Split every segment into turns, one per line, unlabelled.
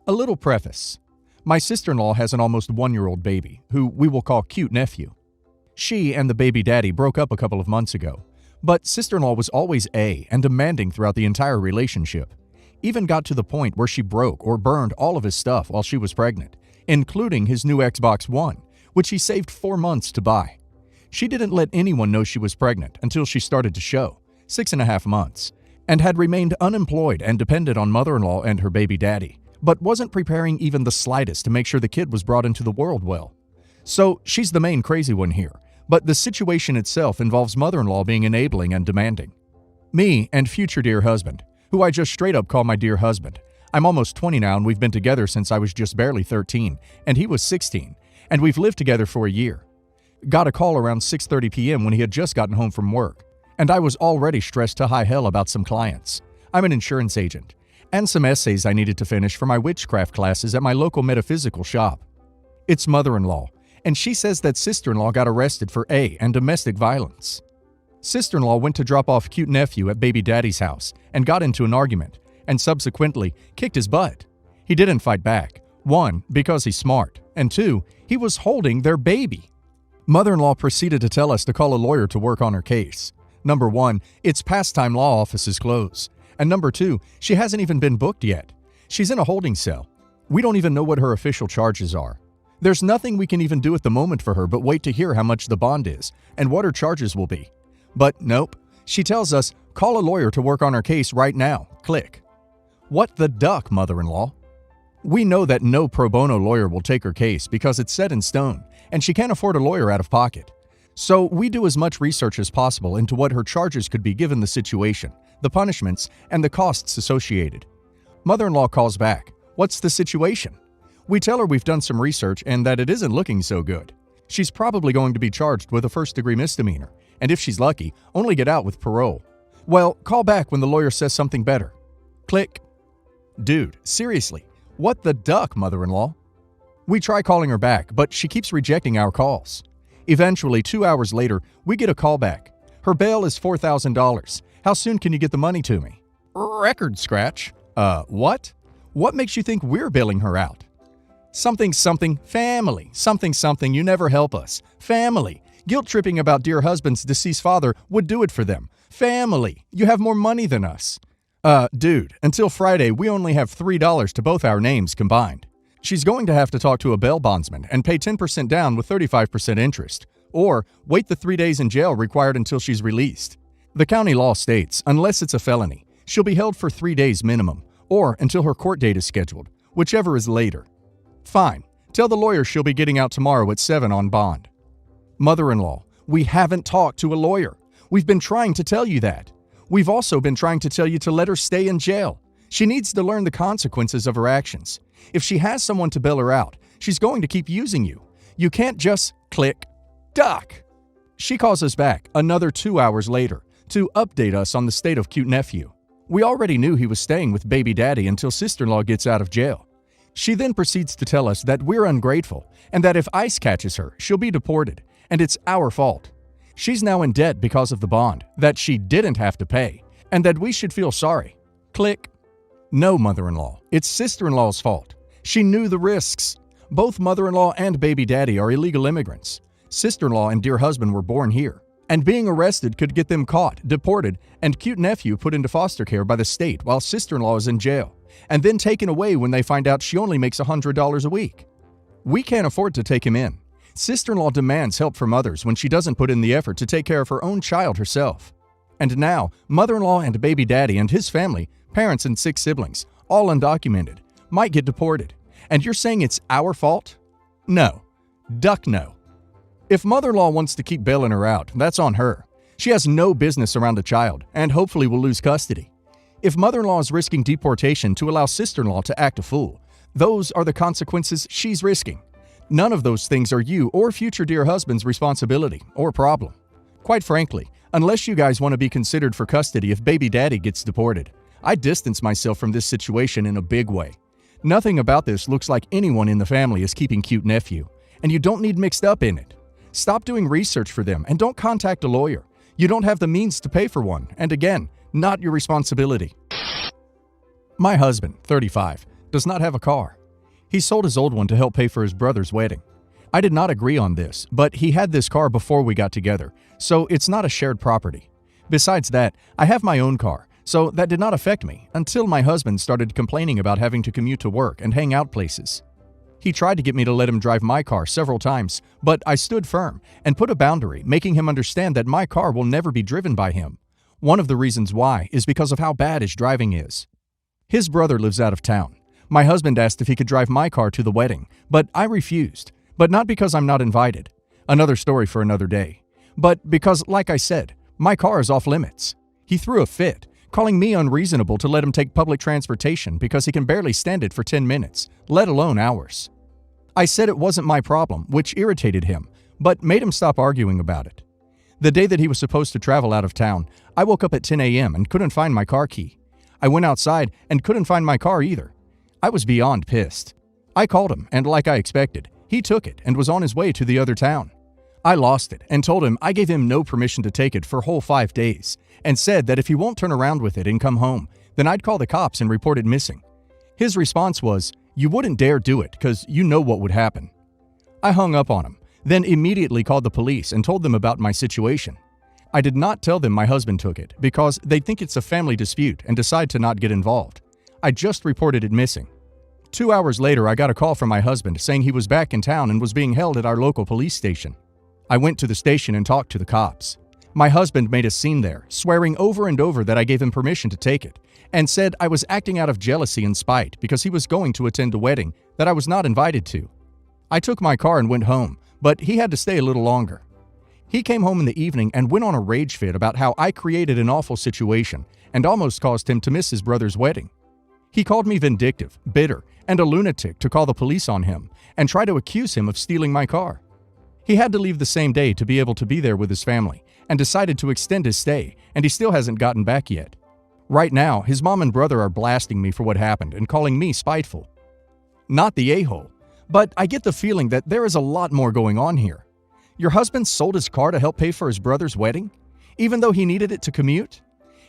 A little preface. My sister-in-law has an almost one-year-old baby, who we will call Cute Nephew. She and the baby daddy broke up a couple of months ago, but sister-in-law was always and demanding throughout the entire relationship. Even got to the point where she broke or burned all of his stuff while she was pregnant, including his new Xbox One, which he saved 4 months to buy. She didn't let anyone know she was pregnant until she started to show, 6.5 months, and had remained unemployed and dependent on mother-in-law and her baby daddy, but wasn't preparing even the slightest to make sure the kid was brought into the world well. So she's the main crazy one here, but the situation itself involves mother-in-law being enabling and demanding. Me and future dear husband, who I just straight up call my dear husband. I'm almost 20 now and we've been together since I was just barely 13 and he was 16, and we've lived together for a year. Got a call around 6:30 p.m. when he had just gotten home from work, and I was already stressed to high hell about some clients. I'm an insurance agent, and some essays I needed to finish for my witchcraft classes at my local metaphysical shop. It's mother-in-law, and she says that sister-in-law got arrested for and domestic violence. Sister-in-law went to drop off Cute Nephew at baby daddy's house and got into an argument, and subsequently kicked his butt. He didn't fight back. 1, because he's smart, and 2, he was holding their baby. Mother-in-law proceeded to tell us to call a lawyer to work on her case. Number 1, its pastime law office is closed. And number 2, she hasn't even been booked yet. She's in a holding cell. We don't even know what her official charges are. There's nothing we can even do at the moment for her but wait to hear how much the bond is and what her charges will be. But nope, she tells us, call a lawyer to work on our case right now. Click. What the duck, mother-in-law? We know that no pro bono lawyer will take her case because it's set in stone, and she can't afford a lawyer out of pocket. So we do as much research as possible into what her charges could be given the situation, the punishments, and the costs associated. Mother-in-law calls back. What's the situation? We tell her we've done some research and that it isn't looking so good. She's probably going to be charged with a first-degree misdemeanor, and if she's lucky, only get out with parole. Well, call back when the lawyer says something better. Click. Dude, seriously, what the duck, mother-in-law? We try calling her back, but she keeps rejecting our calls. Eventually, 2 hours later, we get a call back. Her bail is $4,000. How soon can you get the money to me? Record scratch. What? What makes you think we're bailing her out? Something, family. Something, you never help us. Family. Guilt-tripping about dear husband's deceased father would do it for them. Family. You have more money than us. Dude, until Friday, we only have $3 to both our names combined. She's going to have to talk to a bail bondsman and pay 10% down with 35% interest, or wait the 3 days in jail required until she's released. The county law states, unless it's a felony, she'll be held for 3 days minimum, or until her court date is scheduled, whichever is later. Fine. Tell the lawyer she'll be getting out tomorrow at 7 on bond. Mother-in-law, we haven't talked to a lawyer. We've been trying to tell you that. We've also been trying to tell you to let her stay in jail. She needs to learn the consequences of her actions. If she has someone to bail her out, she's going to keep using you. You can't just click, duck. She calls us back another 2 hours later to update us on the state of Cute Nephew. We already knew he was staying with baby daddy until sister-in-law gets out of jail. She then proceeds to tell us that we're ungrateful and that if ICE catches her, she'll be deported, and it's our fault. She's now in debt because of the bond that she didn't have to pay, and that we should feel sorry. Click. No, mother-in-law, it's sister-in-law's fault. She knew the risks. Both mother-in-law and baby daddy are illegal immigrants. Sister-in-law and dear husband were born here, and being arrested could get them caught, deported, and Cute Nephew put into foster care by the state while sister-in-law is in jail, and then taken away when they find out she only makes $100 a week. We can't afford to take him in. Sister-in-law demands help from others when she doesn't put in the effort to take care of her own child herself. And now, mother-in-law and baby daddy and his family, parents and 6 siblings, all undocumented, might get deported. And you're saying it's our fault? No. Duck no. If mother-in-law wants to keep bailing her out, that's on her. She has no business around a child, and hopefully will lose custody. If mother-in-law is risking deportation to allow sister-in-law to act a fool, those are the consequences she's risking. None of those things are you or future dear husband's responsibility or problem. Quite frankly, unless you guys want to be considered for custody if baby daddy gets deported, I distance myself from this situation in a big way. Nothing about this looks like anyone in the family is keeping Cute Nephew, and you don't need mixed up in it. Stop doing research for them and don't contact a lawyer. You don't have the means to pay for one, and again, not your responsibility. My husband, 35, does not have a car. He sold his old one to help pay for his brother's wedding. I did not agree on this, but he had this car before we got together, so it's not a shared property. Besides that, I have my own car, so that did not affect me until my husband started complaining about having to commute to work and hang out places. He tried to get me to let him drive my car several times, but I stood firm and put a boundary, making him understand that my car will never be driven by him. One of the reasons why is because of how bad his driving is. His brother lives out of town. My husband asked if he could drive my car to the wedding, but I refused. But not because I'm not invited. Another story for another day. But because, like I said, my car is off limits. He threw a fit, calling me unreasonable to let him take public transportation because he can barely stand it for 10 minutes, let alone hours. I said it wasn't my problem, which irritated him, but made him stop arguing about it. The day that he was supposed to travel out of town, I woke up at 10 a.m. and couldn't find my car key. I went outside and couldn't find my car either. I was beyond pissed. I called him, and like I expected, he took it and was on his way to the other town. I lost it and told him I gave him no permission to take it for a whole 5 days, and said that if he won't turn around with it and come home, then I'd call the cops and report it missing. His response was, "You wouldn't dare do it because you know what would happen." I hung up on him, then immediately called the police and told them about my situation. I did not tell them my husband took it because they'd think it's a family dispute and decide to not get involved. I just reported it missing. 2 hours later, I got a call from my husband saying he was back in town and was being held at our local police station. I went to the station and talked to the cops. My husband made a scene there, swearing over and over that I gave him permission to take it, and said I was acting out of jealousy and spite because he was going to attend a wedding that I was not invited to. I took my car and went home, but he had to stay a little longer. He came home in the evening and went on a rage fit about how I created an awful situation and almost caused him to miss his brother's wedding. He called me vindictive, bitter, and a lunatic to call the police on him and try to accuse him of stealing my car. He had to leave the same day to be able to be there with his family and decided to extend his stay, and he still hasn't gotten back yet. Right now, his mom and brother are blasting me for what happened and calling me spiteful. Not the a-hole, but I get the feeling that there is a lot more going on here. Your husband sold his car to help pay for his brother's wedding, even though he needed it to commute?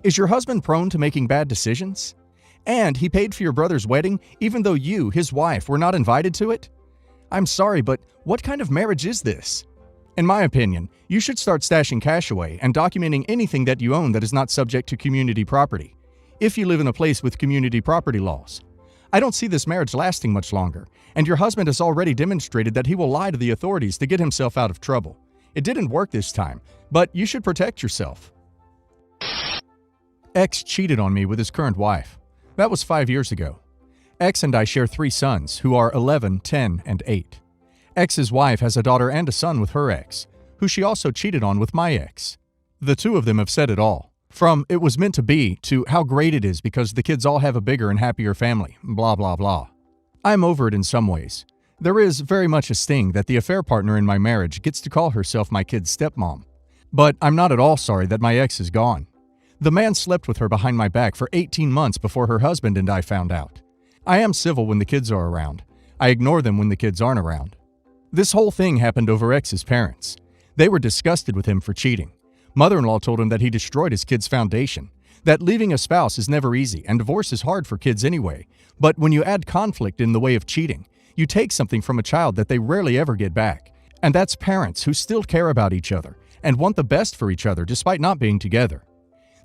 Is your husband prone to making bad decisions? And he paid for your brother's wedding even though you, his wife, were not invited to it? I'm sorry, but what kind of marriage is this? In my opinion, you should start stashing cash away and documenting anything that you own that is not subject to community property, if you live in a place with community property laws. I don't see this marriage lasting much longer, and your husband has already demonstrated that he will lie to the authorities to get himself out of trouble. It didn't work this time, but you should protect yourself. Ex cheated on me with his current wife. That was 5 years ago. Ex and I share 3 sons, who are 11, 10, and 8. Ex's wife has a daughter and a son with her ex, who she also cheated on with my ex. The two of them have said it all, from "it was meant to be" to "how great it is because the kids all have a bigger and happier family," blah blah blah. I'm over it in some ways. There is very much a sting that the affair partner in my marriage gets to call herself my kid's stepmom. But I'm not at all sorry that my ex is gone. The man slept with her behind my back for 18 months before her husband and I found out. I am civil when the kids are around. I ignore them when the kids aren't around. This whole thing happened over ex's parents. They were disgusted with him for cheating. Mother-in-law told him that he destroyed his kid's foundation, that leaving a spouse is never easy and divorce is hard for kids anyway, but when you add conflict in the way of cheating, you take something from a child that they rarely ever get back, and that's parents who still care about each other and want the best for each other despite not being together.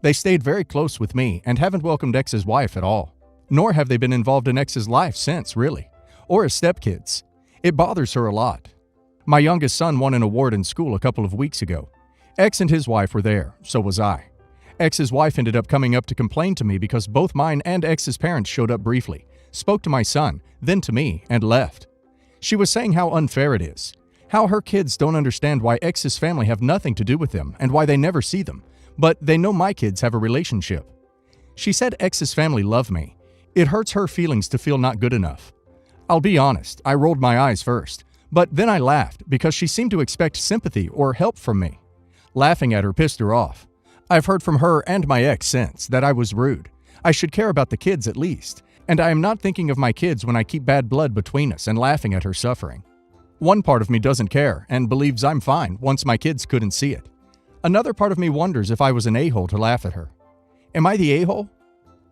They stayed very close with me and haven't welcomed ex's wife at all, nor have they been involved in ex's life since, really, or as stepkids. It bothers her a lot. My youngest son won an award in school a couple of weeks ago. Ex and his wife were there, so was I. Ex's wife ended up coming up to complain to me because both mine and ex's parents showed up briefly, spoke to my son, then to me, and left. She was saying how unfair it is, how her kids don't understand why ex's family have nothing to do with them and why they never see them, but they know my kids have a relationship. She said ex's family love me. It hurts her feelings to feel not good enough. I'll be honest, I rolled my eyes first, but then I laughed because she seemed to expect sympathy or help from me. Laughing at her pissed her off. I've heard from her and my ex since that I was rude. I should care about the kids at least, and I am not thinking of my kids when I keep bad blood between us and laughing at her suffering. One part of me doesn't care and believes I'm fine once my kids couldn't see it. Another part of me wonders if I was an a-hole to laugh at her. Am I the a-hole?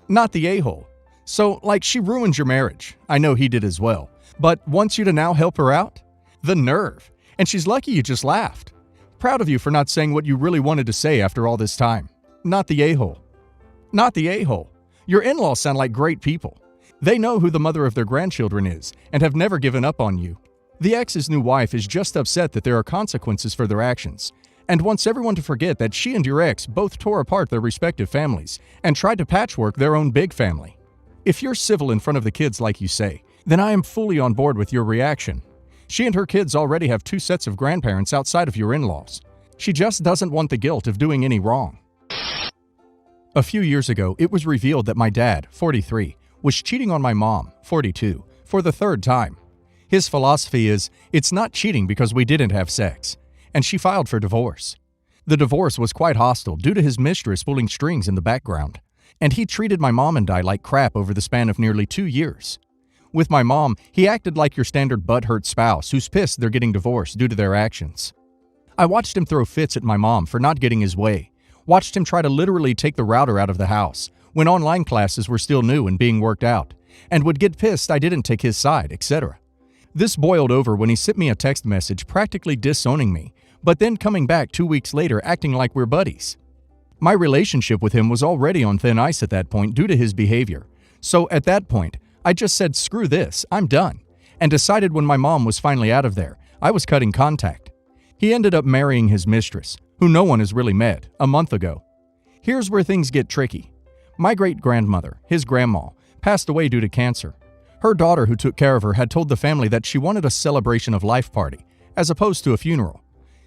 Not the a-hole. So, like, she ruined your marriage. I know he did as well. But wants you to now help her out? The nerve. And she's lucky you just laughed. Proud of you for not saying what you really wanted to say after all this time. Not the a-hole. Not the a-hole. Your in-laws sound like great people. They know who the mother of their grandchildren is and have never given up on you. The ex's new wife is just upset that there are consequences for their actions and wants everyone to forget that she and your ex both tore apart their respective families and tried to patchwork their own big family. If you're civil in front of the kids like you say, then I am fully on board with your reaction. She and her kids already have 2 sets of grandparents outside of your in-laws. She just doesn't want the guilt of doing any wrong. A few years ago, it was revealed that my dad, 43, was cheating on my mom, 42, for the 3rd time. His philosophy is, it's not cheating because we didn't have sex, and she filed for divorce. The divorce was quite hostile due to his mistress pulling strings in the background, and he treated my mom and I like crap over the span of nearly 2 years. With my mom, he acted like your standard butthurt spouse who's pissed they're getting divorced due to their actions. I watched him throw fits at my mom for not getting his way, watched him try to literally take the router out of the house when online classes were still new and being worked out, and would get pissed I didn't take his side, etc. This boiled over when he sent me a text message practically disowning me, but then coming back 2 weeks later acting like we're buddies. My relationship with him was already on thin ice at that point due to his behavior, so at that point, I just said screw this, I'm done, and decided when my mom was finally out of there, I was cutting contact. He ended up marrying his mistress, who no one has really met, a month ago. Here's where things get tricky. My great-grandmother, his grandma, passed away due to cancer. Her daughter who took care of her had told the family that she wanted a celebration of life party, as opposed to a funeral.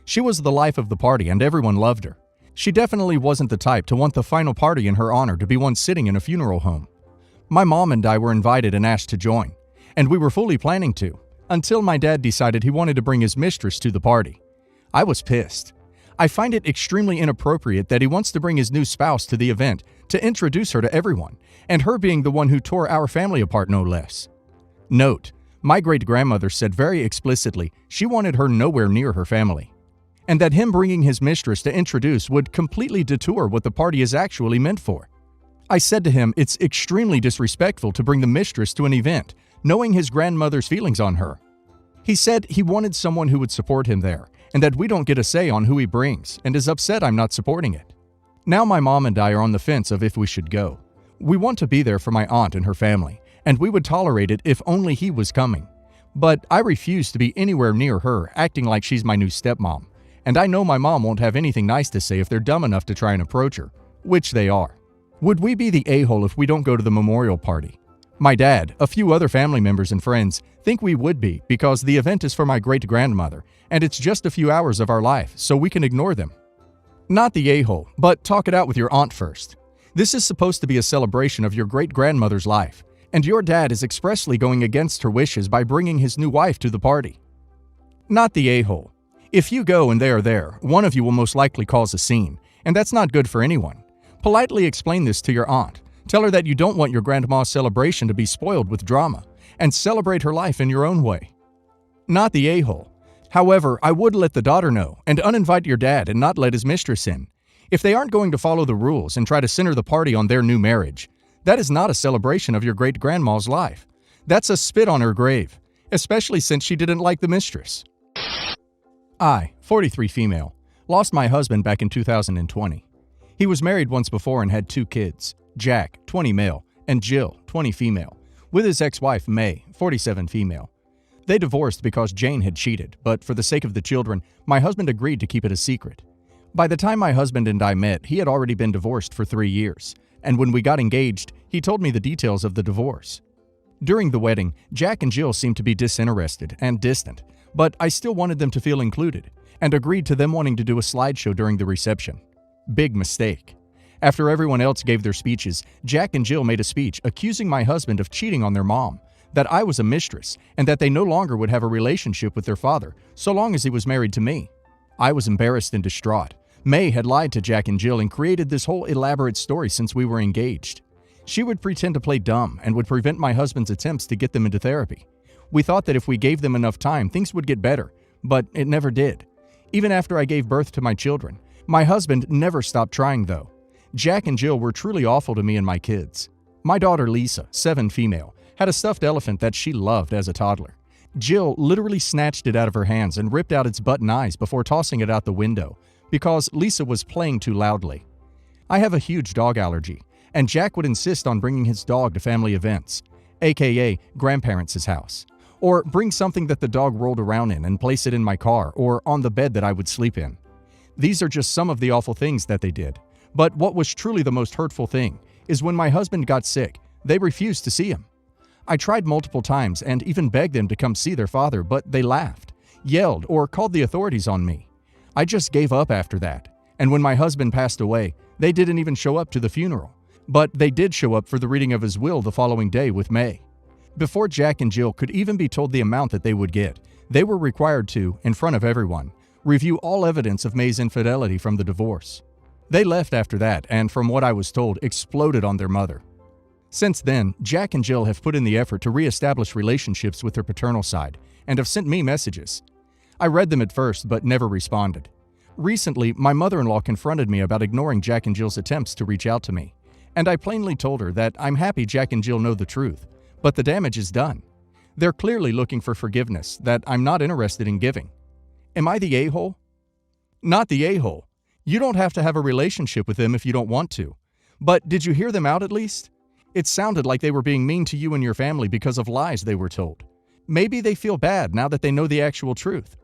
She was the life of the party and everyone loved her. She definitely wasn't the type to want the final party in her honor to be one sitting in a funeral home. My mom and I were invited and asked to join, and we were fully planning to, until my dad decided he wanted to bring his mistress to the party. I was pissed. I find it extremely inappropriate that he wants to bring his new spouse to the event to introduce her to everyone, and her being the one who tore our family apart no less. Note, my great-grandmother said very explicitly she wanted her nowhere near her family, and that him bringing his mistress to introduce would completely detour what the party is actually meant for. I said to him it's extremely disrespectful to bring the mistress to an event, knowing his grandmother's feelings on her. He said he wanted someone who would support him there, and that we don't get a say on who he brings, and is upset I'm not supporting it. Now my mom and I are on the fence of if we should go. We want to be there for my aunt and her family, and we would tolerate it if only he was coming. But I refuse to be anywhere near her, acting like she's my new stepmom, and I know my mom won't have anything nice to say if they're dumb enough to try and approach her, which they are. Would we be the a-hole if we don't go to the memorial party? My dad, a few other family members and friends, think we would be because the event is for my great-grandmother, and it's just a few hours of our life, so we can ignore them. Not the a-hole, but talk it out with your aunt first. This is supposed to be a celebration of your great-grandmother's life, and your dad is expressly going against her wishes by bringing his new wife to the party. Not the a-hole. If you go and they are there, one of you will most likely cause a scene, and that's not good for anyone. Politely explain this to your aunt. Tell her that you don't want your grandma's celebration to be spoiled with drama, and celebrate her life in your own way. Not the a-hole. However, I would let the daughter know and uninvite your dad and not let his mistress in. If they aren't going to follow the rules and try to center the party on their new marriage, that is not a celebration of your great-grandma's life. That's a spit on her grave, especially since she didn't like the mistress. I, 43 female, lost my husband back in 2020. He was married once before and had 2 kids, Jack, 20 male, and Jill, 20 female, with his ex-wife May, 47 female. They divorced because Jane had cheated, but for the sake of the children, my husband agreed to keep it a secret. By the time my husband and I met, he had already been divorced for 3 years, and when we got engaged, he told me the details of the divorce. During the wedding, Jack and Jill seemed to be disinterested and distant, but I still wanted them to feel included, and agreed to them wanting to do a slideshow during the reception. Big mistake. After everyone else gave their speeches, Jack and Jill made a speech accusing my husband of cheating on their mom, that I was a mistress, and that they no longer would have a relationship with their father so long as he was married to me. I was embarrassed and distraught. May had lied to Jack and Jill and created this whole elaborate story since we were engaged. She would pretend to play dumb and would prevent my husband's attempts to get them into therapy. We thought that if we gave them enough time, things would get better, but it never did. Even after I gave birth to my children, my husband never stopped trying though. Jack and Jill were truly awful to me and my kids. My daughter Lisa, 7 female, had a stuffed elephant that she loved as a toddler. Jill literally snatched it out of her hands and ripped out its button eyes before tossing it out the window because Lisa was playing too loudly. I have a huge dog allergy, and Jack would insist on bringing his dog to family events, aka grandparents' house, or bring something that the dog rolled around in and place it in my car or on the bed that I would sleep in. These are just some of the awful things that they did. But what was truly the most hurtful thing is when my husband got sick, they refused to see him. I tried multiple times and even begged them to come see their father, but they laughed, yelled, or called the authorities on me. I just gave up after that, and when my husband passed away, they didn't even show up to the funeral. But they did show up for the reading of his will the following day with May. Before Jack and Jill could even be told the amount that they would get, they were required to, in front of everyone, review all evidence of May's infidelity from the divorce. They left after that and, from what I was told, exploded on their mother. Since then, Jack and Jill have put in the effort to re-establish relationships with their paternal side and have sent me messages. I read them at first but never responded. Recently, my mother-in-law confronted me about ignoring Jack and Jill's attempts to reach out to me, and I plainly told her that I'm happy Jack and Jill know the truth, but the damage is done. They're clearly looking for forgiveness that I'm not interested in giving. Am I the a-hole? Not the a-hole. You don't have to have a relationship with them if you don't want to. But did you hear them out at least? It sounded like they were being mean to you and your family because of lies they were told. Maybe they feel bad now that they know the actual truth.